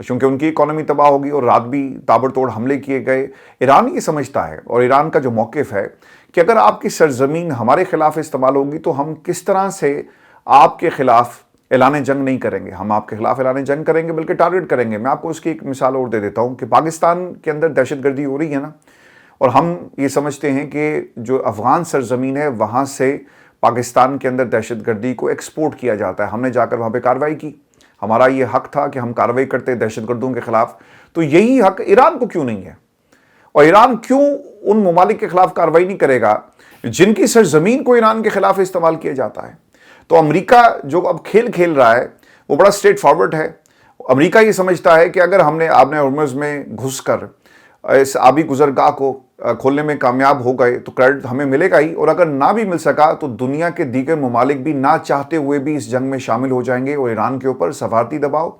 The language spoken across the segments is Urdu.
چونکہ ان کی اکانومی تباہ ہوگی اور رات بھی تابڑتوڑ حملے کیے گئے۔ ایران یہ سمجھتا ہے اور ایران کا جو موقف ہے کہ اگر آپ کی سرزمین ہمارے خلاف استعمال ہوگی تو ہم کس طرح سے آپ کے خلاف اعلان جنگ نہیں کریں گے، ہم آپ کے خلاف اعلان جنگ کریں گے بلکہ ٹارگٹ کریں گے۔ میں آپ کو اس کی ایک مثال اور دے دیتا ہوں کہ پاکستان کے اندر دہشت گردی ہو رہی ہے نا، اور ہم یہ سمجھتے ہیں کہ جو افغان سرزمین ہے وہاں سے پاکستان کے اندر دہشت گردی کو ایکسپورٹ کیا جاتا ہے، ہم نے جا کر وہاں پہ کارروائی کی، ہمارا یہ حق تھا کہ ہم کارروائی کرتے دہشت گردوں کے خلاف، تو یہی حق ایران کو کیوں نہیں ہے؟ اور ایران کیوں ان ممالک کے خلاف کارروائی نہیں کرے گا جن کی سرزمین کو ایران کے خلاف استعمال کیا جاتا ہے؟ تو امریکہ جو اب کھیل رہا ہے وہ بڑا سٹریٹ فارورڈ ہے۔ امریکہ یہ سمجھتا ہے کہ اگر ہم نے آبِ ہرمز میں گھس کر اس آبی گزرگاہ کو کھولنے میں کامیاب ہو گئے تو کریڈٹ ہمیں ملے گا ہی، اور اگر نہ بھی مل سکا تو دنیا کے دیگر ممالک بھی نہ چاہتے ہوئے بھی اس جنگ میں شامل ہو جائیں گے، اور ایران کے اوپر سفارتی دباؤ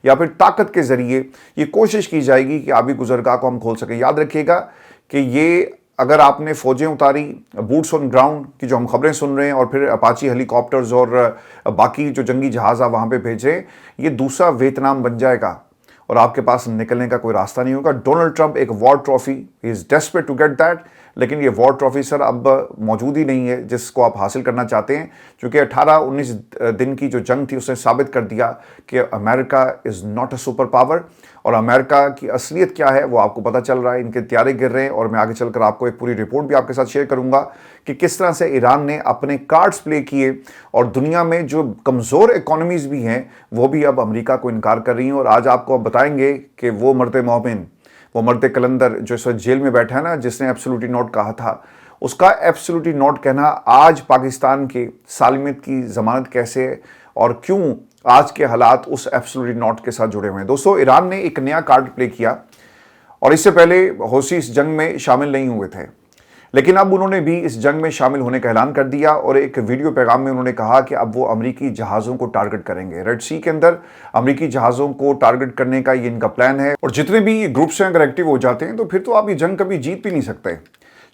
یا پھر طاقت کے ذریعے یہ کوشش کی جائے گی کہ آبی گزرگاہ کو ہم کھول سکیں۔ یاد رکھیے گا کہ یہ اگر آپ نے فوجیں اتاری، بوٹس آن گراؤنڈ کی جو ہم خبریں سن رہے ہیں، اور پھر اپاچی ہیلی کاپٹرز اور باقی جو جنگی جہاز آپ وہاں پہ بھیجیں، یہ دوسرا ویتنام بن جائے گا اور آپ کے پاس نکلنے کا کوئی راستہ نہیں ہوگا۔ ڈونلڈ ٹرمپ ایک war trophy, he is desperate to get that, لیکن یہ وار ٹرافی سر اب موجود ہی نہیں ہے جس کو آپ حاصل کرنا چاہتے ہیں، کیونکہ 18-19 دن کی جو جنگ تھی اس نے ثابت کر دیا کہ امریکہ is not a super power, اور امریکہ کی اصلیت کیا ہے وہ آپ کو پتہ چل رہا ہے، ان کے طیارے گر رہے ہیں، اور میں آگے چل کر آپ کو ایک پوری رپورٹ بھی آپ کے ساتھ شیئر کروں گا کہ کس طرح سے ایران نے اپنے کارڈز پلے کیے، اور دنیا میں جو کمزور اکانومیز بھی ہیں وہ بھی اب امریکہ کو انکار کر رہی ہیں۔ اور آج آپ کو اب بتائیں گے کہ وہ مرد مومن، وہ مرد کلندر جو اس وقت جیل میں بیٹھا ہے نا، جس نے ایبسولوٹی نوٹ کہا تھا، اس کا ایبسولوٹی نوٹ کہنا آج پاکستان کے سالمیت کی ضمانت کیسے ہے، اور کیوں آج کے حالات اس ایبسولوٹی نوٹ کے ساتھ جڑے ہوئے ہیں۔ دوستو، ایران نے ایک نیا کارڈ پلے کیا، اور اس سے پہلے حوثی اس جنگ میں شامل نہیں ہوئے تھے، لیکن اب انہوں نے بھی اس جنگ میں شامل ہونے کا اعلان کر دیا، اور ایک ویڈیو پیغام میں انہوں نے کہا کہ اب وہ امریکی جہازوں کو ٹارگٹ کریں گے۔ ریڈ سی کے اندر امریکی جہازوں کو ٹارگٹ کرنے کا یہ ان کا پلان ہے، اور جتنے بھی یہ گروپس ہیں اگر ایکٹیو ہو جاتے ہیں تو پھر تو آپ یہ جنگ کبھی جیت بھی نہیں سکتے،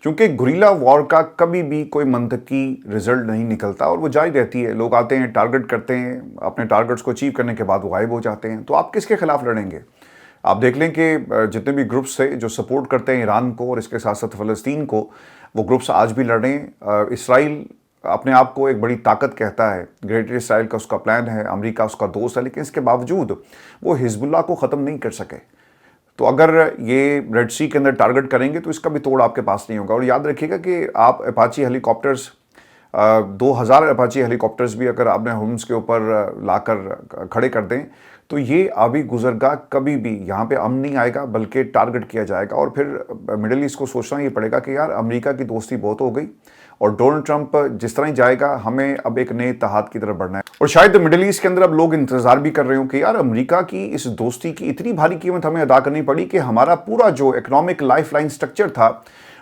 کیونکہ گریلا وار کا کبھی بھی کوئی منطقی رزلٹ نہیں نکلتا، اور وہ جاری رہتی ہے، لوگ آتے ہیں ٹارگٹ کرتے ہیں، اپنے ٹارگٹس کو اچیو کرنے کے بعد وہ غائب ہو جاتے ہیں۔ تو آپ کس کے خلاف لڑیں گے؟ آپ دیکھ لیں کہ جتنے بھی گروپس تھے جو سپورٹ کرتے ہیں ایران کو اور اس کے ساتھ ساتھ فلسطین کو، وہ گروپس آج بھی لڑ رہے ہیں۔ اسرائیل اپنے آپ کو ایک بڑی طاقت کہتا ہے، گریٹر اسرائیل کا اس کا پلان ہے، امریکہ اس کا دوست ہے، لیکن اس کے باوجود وہ حزب اللہ کو ختم نہیں کر سکے۔ تو اگر یہ ریڈ سی کے اندر ٹارگٹ کریں گے تو اس کا بھی توڑ آپ کے پاس نہیں ہوگا۔ اور یاد رکھیے گا کہ آپ اپاچی ہیلی کاپٹرز 2000 اپاچی ہیلی کاپٹرز بھی اگر آپ نے ہرمز کے اوپر لا کر کھڑے کر دیں تو یہ آبی گزرگاہ کبھی بھی یہاں پہ امن نہیں آئے گا، بلکہ ٹارگٹ کیا جائے گا، اور پھر مڈل ایسٹ کو سوچنا یہ پڑے گا کہ یار امریکہ کی دوستی بہت ہو گئی، اور ڈونلڈ ٹرمپ جس طرح ہی جائے گا ہمیں اب ایک نئے اتحاد کی طرف بڑھنا ہے۔ اور شاید مڈل ایسٹ کے اندر اب لوگ انتظار بھی کر رہے ہوں کہ یار امریکہ کی اس دوستی کی اتنی بھاری قیمت ہمیں ادا کرنی پڑی کہ ہمارا پورا جو اکنامک لائف لائن سٹرکچر تھا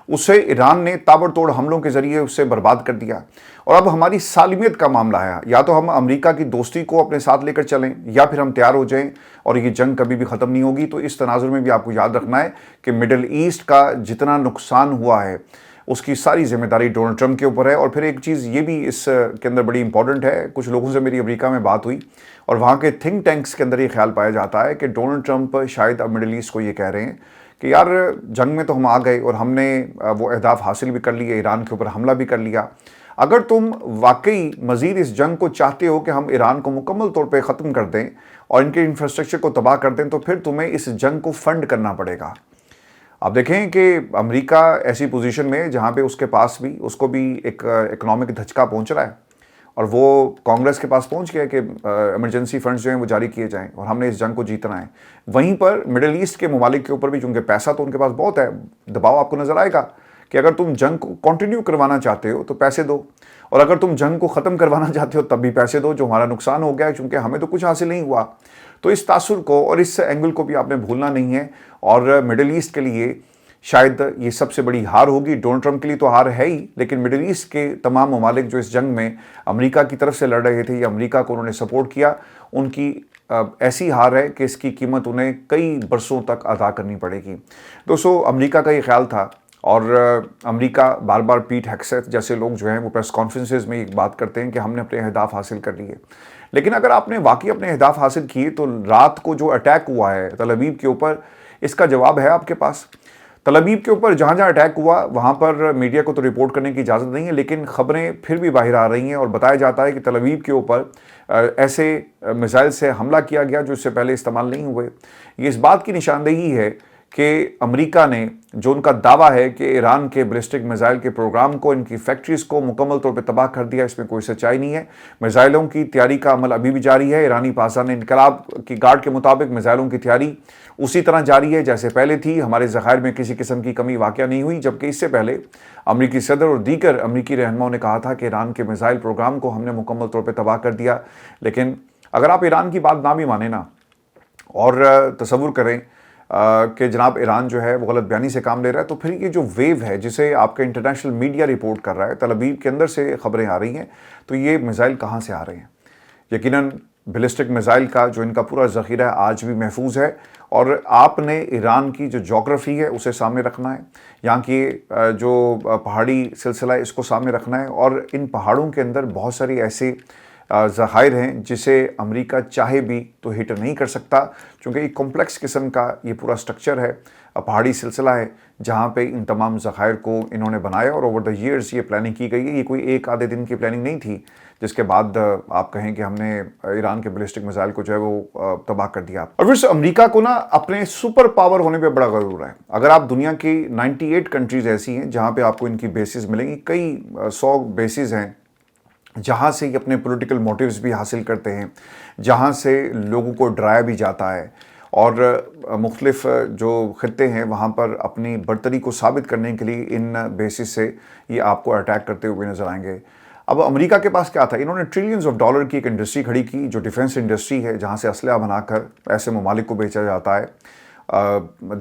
اسے ایران نے تابڑتوڑ حملوں کے ذریعے اسے برباد کر دیا، اور اب ہماری سالمیت کا معاملہ ہے، یا تو ہم امریکہ کی دوستی کو اپنے ساتھ لے کر چلیں یا پھر ہم تیار ہو جائیں، اور یہ جنگ کبھی بھی ختم نہیں ہوگی۔ تو اس تناظر میں بھی آپ کو یاد رکھنا ہے کہ مڈل ایسٹ کا جتنا نقصان ہوا ہے اس کی ساری ذمہ داری ڈونلڈ ٹرمپ کے اوپر ہے۔ اور پھر ایک چیز یہ بھی اس کے اندر بڑی امپورٹنٹ ہے، کچھ لوگوں سے میری امریکہ میں بات ہوئی اور وہاں کے تھنک ٹینکس کے اندر یہ خیال پایا جاتا ہے کہ ڈونلڈ ٹرمپ شاید اب مڈل ایسٹ کو یہ کہہ رہے ہیں کہ یار جنگ میں تو ہم آ گئے اور ہم نے وہ اہداف حاصل بھی کر لیے، ایران کے اوپر حملہ بھی کر لیا، اگر تم واقعی مزید اس جنگ کو چاہتے ہو کہ ہم ایران کو مکمل طور پہ ختم کر دیں اور ان کے انفراسٹرکچر کو تباہ کر دیں، تو پھر تمہیں اس جنگ کو فنڈ کرنا پڑے گا۔ آپ دیکھیں کہ امریکہ ایسی پوزیشن میں جہاں پہ اس کے پاس بھی اس کو بھی ایک اکنامک دھچکا پہنچ رہا ہے، اور وہ کانگریس کے پاس پہنچ گیا کہ ایمرجنسی فنڈز جو ہیں وہ جاری کیے جائیں اور ہم نے اس جنگ کو جیتنا ہے۔ وہیں پر مڈل ایسٹ کے ممالک کے اوپر بھی چونکہ پیسہ تو ان کے پاس بہت ہے، دباؤ آپ کو نظر آئے گا کہ اگر تم جنگ کو کنٹینیو کروانا چاہتے ہو تو پیسے دو، اور اگر تم جنگ کو ختم کروانا چاہتے ہو تب بھی پیسے دو، جو ہمارا نقصان ہو گیا ہے چونکہ ہمیں تو کچھ حاصل نہیں ہوا۔ تو اس تاثر کو اور اس اینگل کو بھی آپ نے بھولنا نہیں ہے، اور مڈل ایسٹ کے لیے شاید یہ سب سے بڑی ہار ہوگی۔ ڈونلڈ ٹرمپ کے لیے تو ہار ہے ہی، لیکن مڈل ایسٹ کے تمام ممالک جو اس جنگ میں امریکہ کی طرف سے لڑ رہے تھے یا امریکہ کو انہوں نے سپورٹ کیا، ان کی ایسی ہار ہے کہ اس کی قیمت انہیں کئی برسوں تک ادا کرنی پڑے گی۔ دوستو، امریکہ کا یہ خیال تھا اور امریکہ بار بار پیٹ ہیگسیت جیسے لوگ جو ہیں وہ پریس کانفرنسز میں ایک بات کرتے ہیں کہ ہم نے اپنے اہداف حاصل کر لیے، لیکن اگر آپ نے واقعی اپنے اہداف حاصل کیے تو رات کو جو اٹیک ہوا ہے تل ابیب کے اوپر، اس کا جواب ہے آپ کے پاس۔ تل ابیب کے اوپر جہاں جہاں اٹیک ہوا وہاں پر میڈیا کو تو رپورٹ کرنے کی اجازت نہیں ہے، لیکن خبریں پھر بھی باہر آ رہی ہیں اور بتایا جاتا ہے کہ تل ابیب کے اوپر ایسے میزائل سے حملہ کیا گیا جو اس سے پہلے استعمال نہیں ہوئے۔ یہ اس بات کی نشاندہی ہے کہ امریکہ نے جو ان کا دعویٰ ہے کہ ایران کے بیلسٹک میزائل کے پروگرام کو، ان کی فیکٹریز کو مکمل طور پہ تباہ کر دیا، اس میں کوئی سچائی نہیں ہے۔ میزائلوں کی تیاری کا عمل ابھی بھی جاری ہے۔ ایرانی پاسدار انقلاب کی گارڈ کے مطابق میزائلوں کی تیاری اسی طرح جاری ہے جیسے پہلے تھی۔ ہمارے ذخائر میں کسی قسم کی کمی واقع نہیں ہوئی، جبکہ اس سے پہلے امریکی صدر اور دیگر امریکی رہنماؤں نے کہا تھا کہ ایران کے میزائل پروگرام کو ہم نے مکمل طور پہ تباہ کر دیا۔ لیکن اگر آپ ایران کی بات نہ بھی مانیں نا اور تصور کریں کہ جناب ایران جو ہے وہ غلط بیانی سے کام لے رہا ہے، تو پھر یہ جو ویو ہے جسے آپ کا انٹرنیشنل میڈیا رپورٹ کر رہا ہے، تل ابیب کے اندر سے خبریں آ رہی ہیں، تو یہ میزائل کہاں سے آ رہے ہیں؟ یقیناً بیلسٹک میزائل کا جو ان کا پورا ذخیرہ ہے آج بھی محفوظ ہے، اور آپ نے ایران کی جو جغرافی ہے اسے سامنے رکھنا ہے، یہاں کی جو پہاڑی سلسلہ ہے اس کو سامنے رکھنا ہے، اور ان پہاڑوں کے اندر بہت ساری ایسے ذخائر ہیں جسے امریکہ چاہے بھی تو ہٹ نہیں کر سکتا، چونکہ ایک کمپلیکس قسم کا یہ پورا سٹرکچر ہے، پہاڑی سلسلہ ہے جہاں پہ ان تمام ذخائر کو انہوں نے بنایا، اور اوور دا ایئرز یہ پلاننگ کی گئی ہے۔ یہ کوئی ایک آدھے دن کی پلاننگ نہیں تھی جس کے بعد آپ کہیں کہ ہم نے ایران کے بیلسٹک میزائل کو جو ہے وہ تباہ کر دیا۔ اور پھر امریکہ کو نا اپنے سپر پاور ہونے پہ بڑا غرور ہے۔ اگر آپ دنیا کی 98 کنٹریز ایسی ہیں جہاں پہ آپ کو ان کی بیسز ملیں گی، کئی 100 بیسز ہیں جہاں سے یہ اپنے پولیٹیکل موٹیوز بھی حاصل کرتے ہیں، جہاں سے لوگوں کو ڈرایا بھی جاتا ہے، اور مختلف جو خطے ہیں وہاں پر اپنی برتری کو ثابت کرنے کے لیے ان بیسز سے یہ آپ کو اٹیک کرتے ہوئے نظر آئیں گے۔ اب امریکہ کے پاس کیا تھا؟ انہوں نے ٹریلینز آف ڈالر کی ایک انڈسٹری کھڑی کی جو ڈیفنس انڈسٹری ہے، جہاں سے اسلحہ بنا کر ایسے ممالک کو بیچا جاتا ہے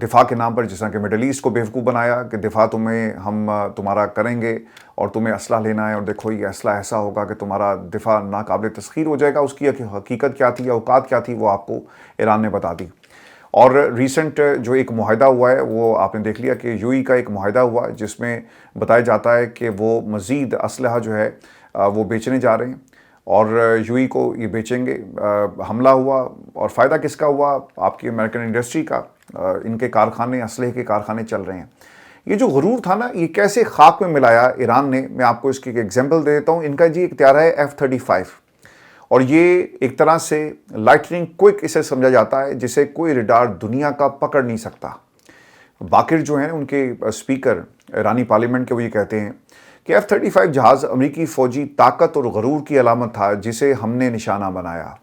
دفاع کے نام پر، جس طرح کہ مڈل ایسٹ کو بیوقوف بنایا کہ دفاع ہم تمہارا کریں گے اور تمہیں اسلحہ لینا ہے، اور دیکھو یہ اسلحہ ایسا ہوگا کہ تمہارا دفاع ناقابل تسخیر ہو جائے گا۔ اس کی حقیقت کیا تھی، اوقات کیا تھی، وہ آپ کو ایران نے بتا دی۔ اور ریسنٹ جو ایک معاہدہ ہوا ہے وہ آپ نے دیکھ لیا کہ یو ای کا ایک معاہدہ ہوا جس میں بتایا جاتا ہے کہ وہ مزید اسلحہ جو ہے وہ بیچنے جا رہے ہیں، اور یو ای کو یہ بیچیں گے۔ حملہ ہوا اور فائدہ کس کا ہوا؟ آپ کی امریکن انڈسٹری کا، ان کے کارخانے، اسلحے کے کارخانے چل رہے ہیں۔ یہ جو غرور تھا نا، یہ کیسے خاک میں ملایا ایران نے، میں آپ کو اس کی ایک ایگزامپل دے دیتا ہوں۔ ان کا جی ایک طیارہ ہے F-35، اور یہ ایک طرح سے لائٹننگ کوئک اسے سمجھا جاتا ہے جسے کوئی ریڈار دنیا کا پکڑ نہیں سکتا۔ باقر جو ہیں ان کے اسپیکر ایرانی پارلیمنٹ کے، وہ یہ کہتے ہیں کہ F-35 جہاز امریکی فوجی طاقت اور غرور کی علامت تھا جسے ہم نے نشانہ بنایا۔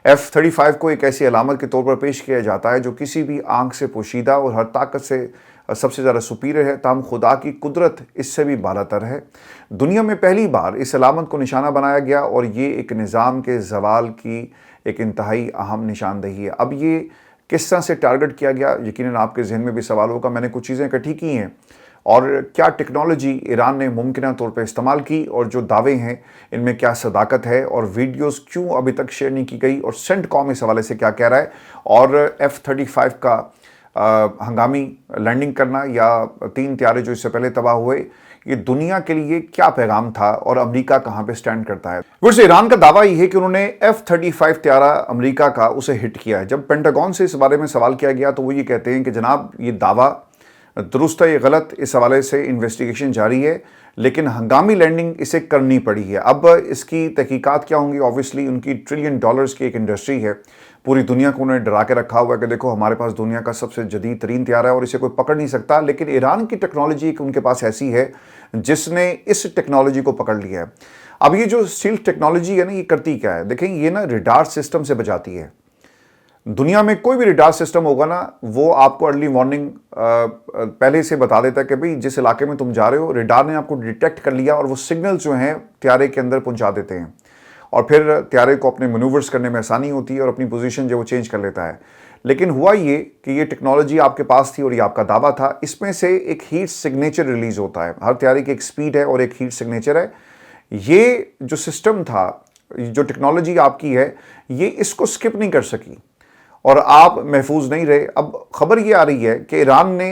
F-35 کو ایک ایسی علامت کے طور پر پیش کیا جاتا ہے جو کسی بھی آنکھ سے پوشیدہ اور ہر طاقت سے سب سے زیادہ سپیریئر ہے، تاہم خدا کی قدرت اس سے بھی بالاتر ہے۔ دنیا میں پہلی بار اس علامت کو نشانہ بنایا گیا، اور یہ ایک نظام کے زوال کی ایک انتہائی اہم نشاندہی ہے۔ اب یہ کس طرح سے ٹارگٹ کیا گیا؟ یقیناً آپ کے ذہن میں بھی سوال ہوگا۔ میں نے کچھ چیزیں اکٹھی کی ہیں، اور کیا ٹیکنالوجی ایران نے ممکنہ طور پہ استعمال کی، اور جو دعوے ہیں ان میں کیا صداقت ہے، اور ویڈیوز کیوں ابھی تک شیئر نہیں کی گئی، اور سینٹ کام اس حوالے سے کیا کہہ رہا ہے، اور F-35 کا ہنگامی لینڈنگ کرنا یا 3 طیارے جو اس سے پہلے تباہ ہوئے، یہ دنیا کے لیے کیا پیغام تھا، اور امریکہ کہاں پہ سٹینڈ کرتا ہے۔ ویسے ایران کا دعویٰ یہ ہے کہ انہوں نے F-35 طیارہ امریکہ کا اسے ہٹ کیا ہے۔ جب پینٹاگون سے اس بارے میں سوال کیا گیا تو وہ یہ کہتے ہیں کہ جناب یہ دعویٰ درست ہے، یہ غلط، اس حوالے سے انویسٹیگیشن جاری ہے، لیکن ہنگامی لینڈنگ اسے کرنی پڑی ہے۔ اب اس کی تحقیقات کیا ہوں گی؟ اوبویسلی ان کی $1 ٹریلین کی ایک انڈسٹری ہے، پوری دنیا کو انہوں نے ڈرا کے رکھا ہوا ہے کہ دیکھو ہمارے پاس دنیا کا سب سے جدید ترین طیارہ ہے اور اسے کوئی پکڑ نہیں سکتا، لیکن ایران کی ٹیکنالوجی ان کے پاس ایسی ہے جس نے اس ٹیکنالوجی کو پکڑ لیا ہے۔ اب یہ جو اسٹیلتھ ٹیکنالوجی ہے نا، یہ کرتی کیا ہے؟ دیکھیں یہ نا ریڈار سسٹم سے بچاتی ہے۔ دنیا میں کوئی بھی ریڈار سسٹم ہوگا نا، وہ آپ کو ارلی وارننگ پہلے سے بتا دیتا ہے کہ بھئی جس علاقے میں تم جا رہے ہو، ریڈار نے آپ کو ڈیٹیکٹ کر لیا، اور وہ سگنل جو ہیں طیارے کے اندر پہنچا دیتے ہیں، اور پھر طیارے کو اپنے مینوورز کرنے میں آسانی ہوتی ہے اور اپنی پوزیشن جو وہ چینج کر لیتا ہے۔ لیکن ہوا یہ کہ یہ ٹیکنالوجی آپ کے پاس تھی اور یہ آپ کا دعویٰ تھا، اس میں سے ایک ہیٹ سگنیچر ریلیز ہوتا ہے۔ ہر طیارے کی ایک سپیڈ ہے اور ایک ہیٹ سگنیچر ہے۔ یہ جو سسٹم تھا، جو ٹیکنالوجی آپ کی ہے، یہ اس کو سکپ نہیں کر سکی، اور آپ محفوظ نہیں رہے۔ اب خبر یہ آ رہی ہے کہ ایران نے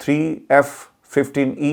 3F-15E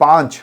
5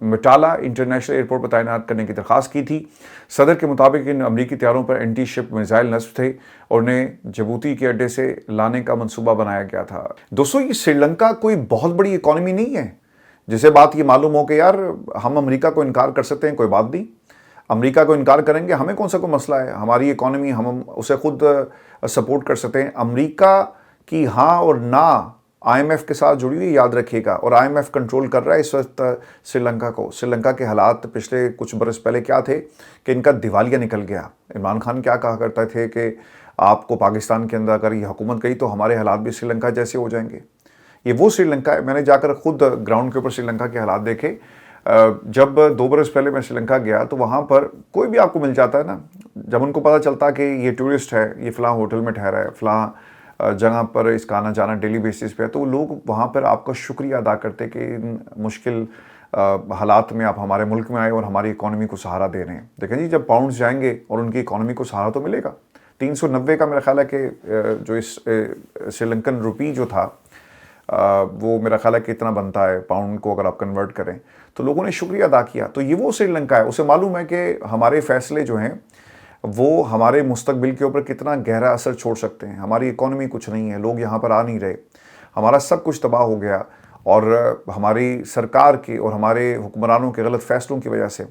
مٹالا انٹرنیشنل ایئرپورٹ پر تعینات کرنے کی درخواست کی تھی۔ صدر کے مطابق ان امریکی طیاروں پر اینٹی شپ میزائل نصب تھے اور انہیں جبوتی کے اڈے سے لانے کا منصوبہ بنایا گیا تھا۔ دوستو، یہ سری لنکا کوئی بہت بڑی اکانومی نہیں ہے جسے بات یہ معلوم ہو کہ یار ہم امریکہ کو انکار کر سکتے ہیں، کوئی بات نہیں، امریکہ کو انکار کریں گے، ہمیں کون سا کوئی مسئلہ ہے، ہماری اکانومی ہم اسے خود سپورٹ کر سکتے ہیں۔ امریکہ کی ہاں اور نہ آئی ایم ایف کے ساتھ جڑی ہوئی، یاد رکھیے گا، اور آئی ایم ایف کنٹرول کر رہا ہے اس وقت سری لنکا کو۔ سری لنکا کے حالات پچھلے کچھ برس پہلے کیا تھے کہ ان کا دیوالیہ نکل گیا۔ عمران خان کیا کہا کرتے تھے کہ آپ کو پاکستان کے اندر اگر یہ حکومت گئی تو ہمارے حالات بھی سری لنکا جیسے ہو جائیں گے۔ یہ وہ سری لنکا ہے، میں نے جا کر خود گراؤنڈ کے اوپر سری لنکا کے حالات دیکھے۔ جب 2 برس پہلے میں سری لنکا گیا تو وہاں پر کوئی بھی آپ کو مل جاتا ہے نا، جب ان کو پتہ چلتا کہ یہ ٹورسٹ ہے، یہ فلاں ہوٹل میں ٹھہرا ہے، فلاں جگہ پر اس کا آنا جانا ڈیلی بیسس پہ ہے، تو لوگ وہاں پر آپ کا شکریہ ادا کرتے کہ ان مشکل حالات میں آپ ہمارے ملک میں آئے اور ہماری اکانومی کو سہارا دے رہے ہیں۔ دیکھیں جی، جب پاؤنڈز جائیں گے اور ان کی اکانومی کو سہارا تو ملے گا۔ 390 کا میرا خیال ہے کہ جو اس سری لنکن روپی جو تھا وہ میرا خیال ہے کہ اتنا بنتا ہے پاؤنڈ کو اگر آپ کنورٹ کریں، تو لوگوں نے شکریہ ادا کیا۔ تو یہ وہ سری لنکا ہے، اسے معلوم ہے کہ ہمارے فیصلے جو ہیں وہ ہمارے مستقبل کے اوپر کتنا گہرا اثر چھوڑ سکتے ہیں۔ ہماری اکانومی کچھ نہیں ہے، لوگ یہاں پر آ نہیں رہے، ہمارا سب کچھ تباہ ہو گیا، اور ہماری سرکار کے اور ہمارے حکمرانوں کے غلط فیصلوں کی وجہ سے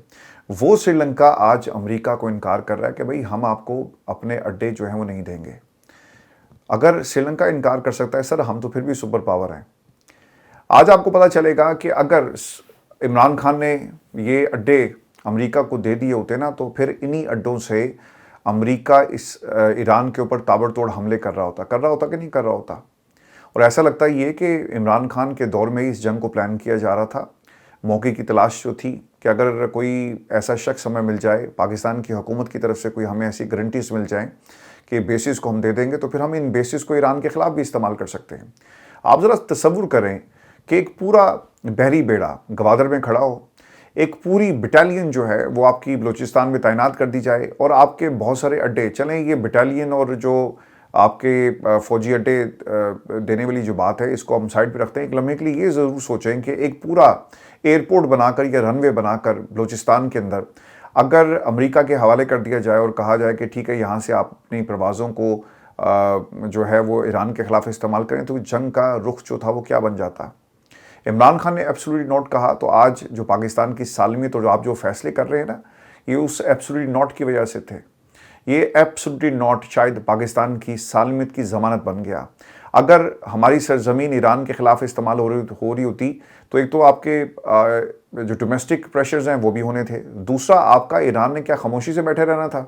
وہ سری لنکا آج امریکہ کو انکار کر رہا ہے کہ بھئی ہم آپ کو اپنے اڈے جو ہیں وہ نہیں دیں گے۔ اگر سری لنکا انکار کر سکتا ہے، سر ہم تو پھر بھی سپر پاور ہیں۔ آج آپ کو پتہ چلے گا کہ اگر عمران خان نے یہ اڈے امریکہ کو دے دیے ہوتے نا، تو پھر انہی اڈوں سے امریکہ اس ایران کے اوپر تابڑ توڑ حملے کر رہا ہوتا کہ نہیں کر رہا ہوتا۔ اور ایسا لگتا ہے یہ کہ عمران خان کے دور میں اس جنگ کو پلان کیا جا رہا تھا۔ موقع کی تلاش جو تھی کہ اگر کوئی ایسا شخص ہمیں مل جائے، پاکستان کی حکومت کی طرف سے کوئی ہمیں ایسی گارنٹیز مل جائیں کہ بیسز کو ہم دے دیں گے، تو پھر ہم ان بیسز کو ایران کے خلاف بھی استعمال کر سکتے ہیں۔ آپ ذرا تصور کریں کہ ایک پورا بحری بیڑا گوادر میں کھڑا ہو، ایک پوری بٹالین جو ہے وہ آپ کی بلوچستان میں تعینات کر دی جائے، اور آپ کے بہت سارے اڈے چلیں، یہ بٹالین اور جو آپ کے فوجی اڈے دینے والی جو بات ہے اس کو ہم سائڈ پہ رکھتے ہیں۔ ایک لمحے کے لیے یہ ضرور سوچیں کہ ایک پورا ایئرپورٹ بنا کر یا رن وے بنا کر بلوچستان کے اندر اگر امریکہ کے حوالے کر دیا جائے اور کہا جائے کہ ٹھیک ہے یہاں سے آپ اپنی پروازوں کو جو ہے وہ ایران کے خلاف استعمال کریں، تو جنگ کا رخ جو تھا وہ کیا بن جاتا۔ عمران خان نے ایبسولوٹلی نوٹ کہا، تو آج جو پاکستان کی سالمیت اور آپ جو فیصلے کر رہے ہیں نا، یہ اس ایبسولوٹلی نوٹ کی وجہ سے تھے۔ یہ ایبسولوٹلی نوٹ شاید پاکستان کی سالمیت کی ضمانت بن گیا۔ اگر ہماری سرزمین ایران کے خلاف استعمال ہو رہی ہوتی تو ایک تو آپ کے جو ڈومیسٹک پریشرز ہیں وہ بھی ہونے تھے، دوسرا آپ کا ایران نے کیا خاموشی سے بیٹھے رہنا تھا؟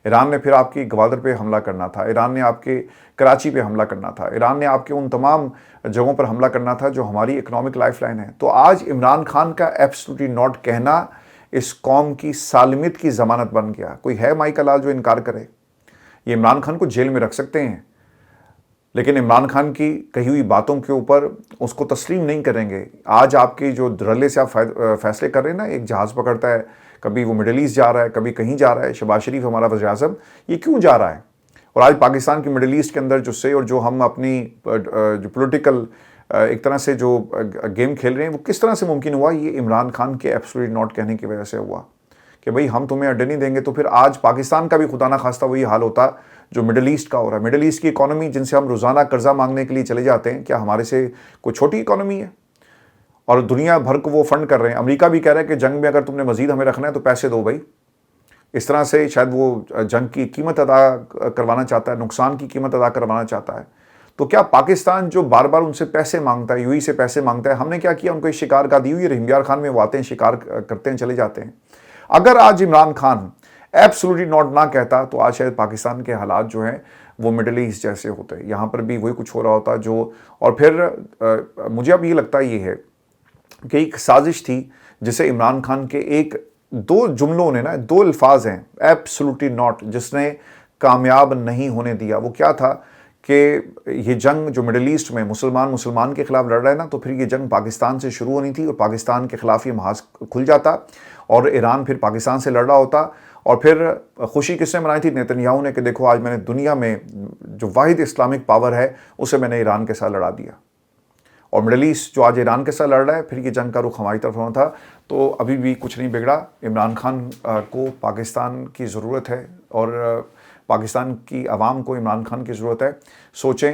ایران نے پھر آپ کی گوادر پہ حملہ کرنا تھا، ایران نے آپ کے کراچی پہ حملہ کرنا تھا، ایران نے آپ کے ان تمام جگہوں پر حملہ کرنا تھا جو ہماری اکنامک لائف لائن ہے۔ تو آج عمران خان کا ایبسولوٹلی نوٹ کہنا اس قوم کی سالمیت کی ضمانت بن گیا۔ کوئی ہے مائی کا لال جو انکار کرے؟ یہ عمران خان کو جیل میں رکھ سکتے ہیں، لیکن عمران خان کی کہی ہوئی باتوں کے اوپر اس کو تسلیم نہیں کریں گے۔ آج آپ کی جو رلے سے آپ فیصلے کر رہے ہیں نا، ایک جہاز پکڑتا ہے، کبھی وہ مڈل ایسٹ جا رہا ہے، کبھی کہیں جا رہا ہے، شہباز شریف ہمارا وزیر اعظم، یہ کیوں جا رہا ہے؟ اور آج پاکستان کی مڈل ایسٹ کے اندر جو سے اور جو ہم اپنی جو پولیٹیکل ایک طرح سے جو گیم کھیل رہے ہیں وہ کس طرح سے ممکن ہوا؟ یہ عمران خان کے ایبسولوٹلی نوٹ کہنے کی وجہ سے ہوا کہ بھئی ہم تمہیں اڈے نہیں دیں گے۔ تو پھر آج پاکستان کا بھی خدا نہ خواستہ وہی حال ہوتا جو مڈل ایسٹ کا ہو رہا ہے۔ مڈل ایسٹ کی اکانومی جن سے ہم روزانہ قرضہ مانگنے کے لیے چلے جاتے ہیں، کیا ہمارے سے کوئی چھوٹی اکانومی ہے؟ اور دنیا بھر کو وہ فنڈ کر رہے ہیں۔ امریکہ بھی کہہ رہا ہے کہ جنگ میں اگر تم نے مزید ہمیں رکھنا ہے تو پیسے دو بھائی۔ اس طرح سے شاید وہ جنگ کی قیمت ادا کروانا چاہتا ہے، نقصان کی قیمت ادا کروانا چاہتا ہے۔ تو کیا پاکستان جو بار بار ان سے پیسے مانگتا ہے، یو ای سے پیسے مانگتا ہے، ہم نے کیا کیا؟ ان کو ایک شکار کا دی ہوئی رحیم یار خان میں وہ آتے ہیں، شکار کرتے ہیں، چلے جاتے ہیں۔ اگر آج عمران خان ایبسولوٹلی نوٹ نہ کہتا تو آج شاید پاکستان کے حالات جو ہیں وہ مڈل ایسٹ جیسے ہوتے، یہاں پر بھی وہی کچھ ہو رہا ہوتا جو۔ اور پھر مجھے اب یہ لگتا یہ ہے کہ ایک سازش تھی جسے عمران خان کے ایک دو جملوں نے نا، دو الفاظ ہیں ایبسولوٹلی ناٹ، جس نے کامیاب نہیں ہونے دیا۔ وہ کیا تھا کہ یہ جنگ جو مڈل ایسٹ میں مسلمان کے خلاف لڑ رہا ہے نا، تو پھر یہ جنگ پاکستان سے شروع ہونی تھی اور پاکستان کے خلاف یہ محاذ کھل جاتا اور ایران پھر پاکستان سے لڑ رہا ہوتا۔ اور پھر خوشی کس نے منائی تھی؟ نیتنیاہو نے، کہ دیکھو آج میں نے دنیا میں جو واحد اسلامک پاور ہے اسے میں نے ایران کے ساتھ لڑا دیا۔ اور مڈل ایسٹ جو آج ایران کے ساتھ لڑ رہا ہے، پھر یہ جنگ کا رخ ہماری طرف ہونا تھا. تو ابھی بھی کچھ نہیں بگڑا. عمران خان کو پاکستان کی ضرورت ہے اور پاکستان کی عوام کو عمران خان کی ضرورت ہے. سوچیں،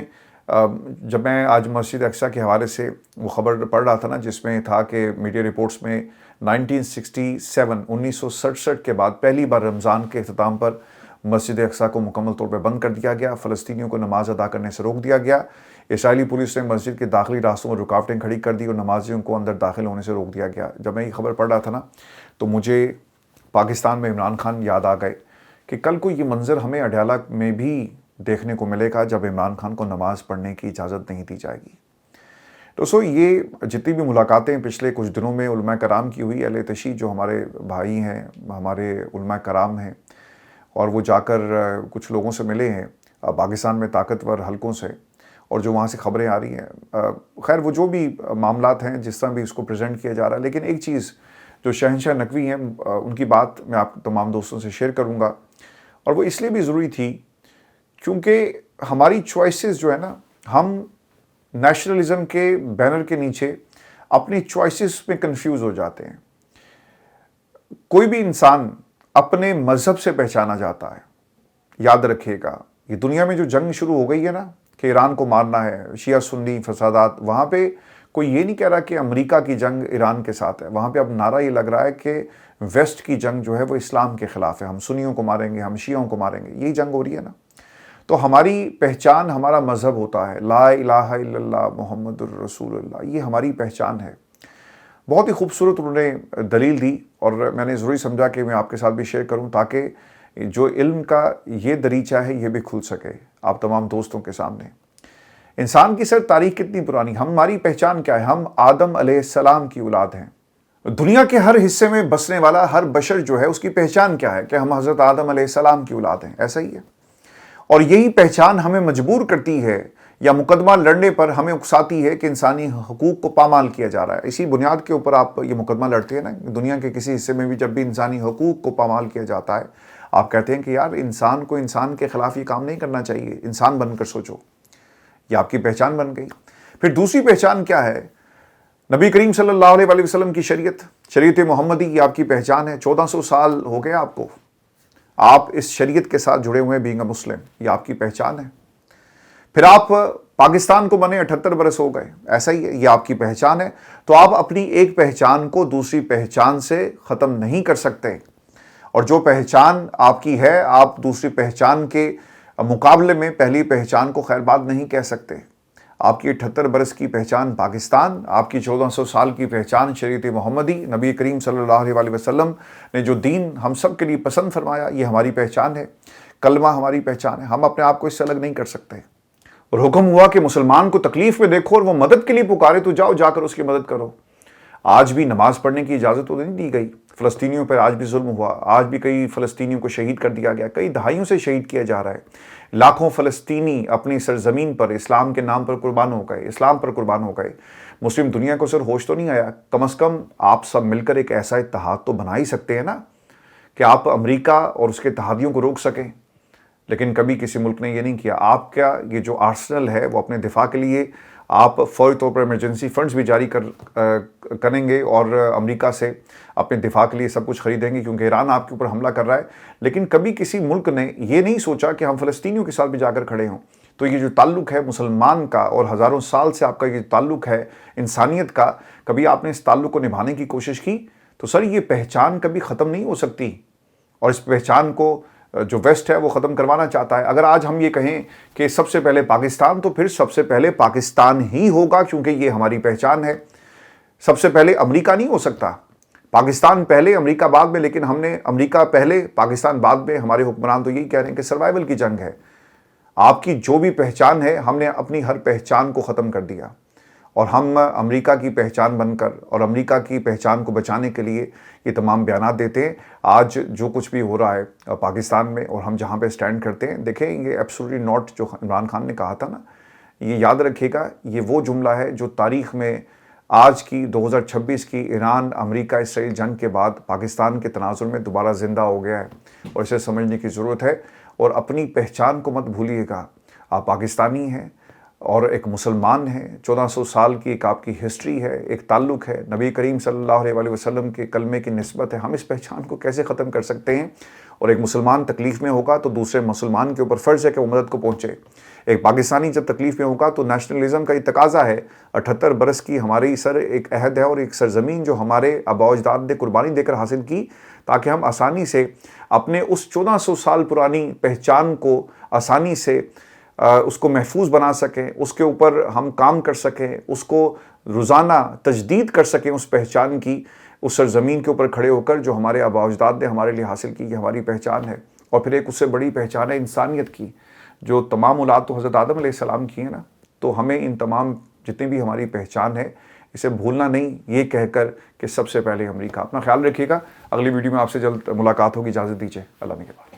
جب میں آج مسجد اقصیٰ کے حوالے سے وہ خبر پڑھ رہا تھا نا، جس میں تھا کہ میڈیا رپورٹس میں 1967 کے بعد پہلی بار رمضان کے اختتام پر مسجد اقصیٰ کو مکمل طور پہ بند کر دیا گیا، فلسطینیوں کو نماز ادا کرنے سے روک دیا گیا. اسرائیلی پولیس نے مسجد کے داخلی راستوں میں رکاوٹیں کھڑی کر دی اور نمازیوں کو اندر داخل ہونے سے روک دیا گیا. جب میں یہ خبر پڑھ رہا تھا نا، تو مجھے پاکستان میں عمران خان یاد آ گئے کہ کل کو یہ منظر ہمیں اڈیالہ میں بھی دیکھنے کو ملے گا جب عمران خان کو نماز پڑھنے کی اجازت نہیں دی جائے گی. تو یہ جتنی بھی ملاقاتیں پچھلے کچھ دنوں میں علماء کرام کی ہوئی، اہل تشیع جو ہمارے بھائی ہیں، ہمارے علماء کرام ہیں، اور وہ جا کر کچھ لوگوں سے ملے ہیں پاکستان میں طاقتور حلقوں سے، اور جو وہاں سے خبریں آ رہی ہیں، خیر وہ جو بھی معاملات ہیں، جس طرح بھی اس کو پریزنٹ کیا جا رہا ہے، لیکن ایک چیز جو شہنشاہ نقوی ہیں ان کی بات میں آپ تمام دوستوں سے شیئر کروں گا. اور وہ اس لیے بھی ضروری تھی کیونکہ ہماری چوائسز جو ہے نا، ہم نیشنلزم کے بینر کے نیچے اپنی چوائسز میں کنفیوز ہو جاتے ہیں. کوئی بھی انسان اپنے مذہب سے پہچانا جاتا ہے. یاد رکھیے گا، یہ دنیا میں جو جنگ شروع ہو گئی ہے نا کہ ایران کو مارنا ہے، شیعہ سنی فسادات، وہاں پہ کوئی یہ نہیں کہہ رہا کہ امریکہ کی جنگ ایران کے ساتھ ہے. وہاں پہ اب نعرہ یہ لگ رہا ہے کہ ویسٹ کی جنگ جو ہے وہ اسلام کے خلاف ہے، ہم سنیوں کو ماریں گے، ہم شیعوں کو ماریں گے. یہی جنگ ہو رہی ہے نا. تو ہماری پہچان ہمارا مذہب ہوتا ہے، لا الہ الا اللہ محمد الرسول اللہ، یہ ہماری پہچان ہے. بہت ہی خوبصورت انہوں نے دلیل دی، اور میں نے ضروری سمجھا کہ میں آپ کے ساتھ بھی شیئر کروں تاکہ جو علم کا یہ دریچہ ہے یہ بھی کھل سکے آپ تمام دوستوں کے سامنے. انسان کی سر تاریخ کتنی پرانی، ہماری پہچان کیا ہے؟ ہم آدم علیہ السلام کی اولاد ہیں. دنیا کے ہر حصے میں بسنے والا ہر بشر جو ہے اس کی پہچان کیا ہے؟ کہ ہم حضرت آدم علیہ السلام کی اولاد ہیں. ایسا ہی ہے. اور یہی پہچان ہمیں مجبور کرتی ہے یا مقدمہ لڑنے پر ہمیں اکساتی ہے کہ انسانی حقوق کو پامال کیا جا رہا ہے. اسی بنیاد کے اوپر آپ یہ مقدمہ لڑتے ہیں نا. دنیا کے کسی حصے میں بھی جب بھی انسانی حقوق کو پامال کیا جاتا ہے، آپ کہتے ہیں کہ یار انسان کو انسان کے خلاف یہ کام نہیں کرنا چاہیے، انسان بن کر سوچو. یہ آپ کی پہچان بن گئی. پھر دوسری پہچان کیا ہے؟ نبی کریم صلی اللہ علیہ وآلہ وسلم کی شریعت محمدی، یہ آپ کی پہچان ہے. 1400 سال ہو گیا آپ کو، آپ اس شریعت کے ساتھ جڑے ہوئے ہیں، بینگ اے مسلم، یہ آپ کی پہچان ہے. پھر آپ پاکستان کو بنے 78 برس ہو گئے، ایسا ہی ہے، یہ آپ کی پہچان ہے. تو آپ اپنی ایک پہچان کو دوسری پہچان سے ختم نہیں کر سکتے، اور جو پہچان آپ کی ہے آپ دوسری پہچان کے مقابلے میں پہلی پہچان کو خیر بات نہیں کہہ سکتے. آپ کی 78 برس کی پہچان پاکستان، آپ کی 1400 سال کی پہچان شریعت محمدی، نبی کریم صلی اللہ علیہ وآلہ وسلم نے جو دین ہم سب کے لیے پسند فرمایا، یہ ہماری پہچان ہے. کلمہ ہماری پہچان ہے. ہم اپنے آپ کو اس سے الگ نہیں کر سکتے. اور حکم ہوا کہ مسلمان کو تکلیف میں دیکھو اور وہ مدد کے لیے پکارے تو جاؤ، جا کر اس کی مدد کرو. آج بھی نماز پڑھنے کی اجازت تو نہیں دی گئی. فلسطینیوں پر آج بھی ظلم ہوا، آج بھی کئی فلسطینیوں کو شہید کر دیا گیا، کئی دہائیوں سے شہید کیا جا رہا ہے. لاکھوں فلسطینی اپنی سرزمین پر اسلام کے نام پر قربان ہو گئے، اسلام پر قربان ہو گئے. مسلم دنیا کو سر ہوش تو نہیں آیا؟ کم از کم آپ سب مل کر ایک ایسا اتحاد تو بنا ہی سکتے ہیں نا کہ آپ امریکہ اور اس کے اتحادیوں کو روک سکیں. لیکن کبھی کسی ملک نے یہ نہیں کیا. آپ کا یہ جو آرسنل ہے وہ اپنے دفاع کے لیے آپ فوری طور پر ایمرجنسی فنڈز بھی جاری کریں گے اور امریکہ سے اپنے دفاع کے لیے سب کچھ خریدیں گے کیونکہ ایران آپ کے اوپر حملہ کر رہا ہے. لیکن کبھی کسی ملک نے یہ نہیں سوچا کہ ہم فلسطینیوں کے ساتھ بھی جا کر کھڑے ہوں. تو یہ جو تعلق ہے مسلمان کا اور ہزاروں سال سے آپ کا یہ تعلق ہے انسانیت کا، کبھی آپ نے اس تعلق کو نبھانے کی کوشش کی؟ تو سر یہ پہچان کبھی ختم نہیں ہو سکتی، اور اس پہچان کو جو ویسٹ ہے وہ ختم کروانا چاہتا ہے. اگر آج ہم یہ کہیں کہ سب سے پہلے پاکستان، تو پھر سب سے پہلے پاکستان ہی ہوگا کیونکہ یہ ہماری پہچان ہے. سب سے پہلے امریکہ نہیں ہو سکتا. پاکستان پہلے امریکہ بعد میں، لیکن ہم نے امریکہ پہلے پاکستان بعد میں. ہمارے حکمران تو یہی کہہ رہے ہیں کہ سروائیول کی جنگ ہے. آپ کی جو بھی پہچان ہے ہم نے اپنی ہر پہچان کو ختم کر دیا، اور ہم امریکہ کی پہچان بن کر اور امریکہ کی پہچان کو بچانے کے لیے یہ تمام بیانات دیتے ہیں. آج جو کچھ بھی ہو رہا ہے پاکستان میں اور ہم جہاں پہ سٹینڈ کرتے ہیں، دیکھیں یہ ایبسولوٹلی ناٹ جو عمران خان نے کہا تھا نا، یہ یاد رکھیے گا، یہ وہ جملہ ہے جو تاریخ میں آج کی 2026 کی ایران امریکہ اسرائیل جنگ کے بعد پاکستان کے تناظر میں دوبارہ زندہ ہو گیا ہے، اور اسے سمجھنے کی ضرورت ہے. اور اپنی پہچان کو مت بھولیے گا. آپ پاکستانی ہیں، اور ایک مسلمان ہیں، 1400 سال کی ایک آپ کی ہسٹری ہے، ایک تعلق ہے، نبی کریم صلی اللہ علیہ وآلہ وسلم کے کلمے کی نسبت ہے. ہم اس پہچان کو کیسے ختم کر سکتے ہیں؟ اور ایک مسلمان تکلیف میں ہوگا تو دوسرے مسلمان کے اوپر فرض ہے کہ وہ مدد کو پہنچے. ایک پاکستانی جب تکلیف میں ہوگا تو نیشنلزم کا یہ تقاضا ہے. 78 برس کی ہماری ایک عہد ہے اور ایک سرزمین جو ہمارے آباء و اجداد نے قربانی دے کر حاصل کی، تاکہ ہم آسانی سے اپنے اس 1400 سال پرانی پہچان کو آسانی سے اس کو محفوظ بنا سکیں، اس کے اوپر ہم کام کر سکیں، اس کو روزانہ تجدید کر سکیں اس پہچان کی، اس سرزمین کے اوپر کھڑے ہو کر جو ہمارے آباء و اجداد نے ہمارے لیے حاصل کی، یہ ہماری پہچان ہے. اور پھر ایک اس سے بڑی پہچان ہے انسانیت کی، جو تمام اولاد تو حضرت آدم علیہ السلام کی ہے نا. تو ہمیں ان تمام جتنی بھی ہماری پہچان ہے اسے بھولنا نہیں، یہ کہہ کر کہ سب سے پہلے امریکہ. اپنا خیال رکھیے گا. اگلی ویڈیو میں آپ سے جلد ملاقات ہوگی. اجازت دیجیے. اللہ نگہبان.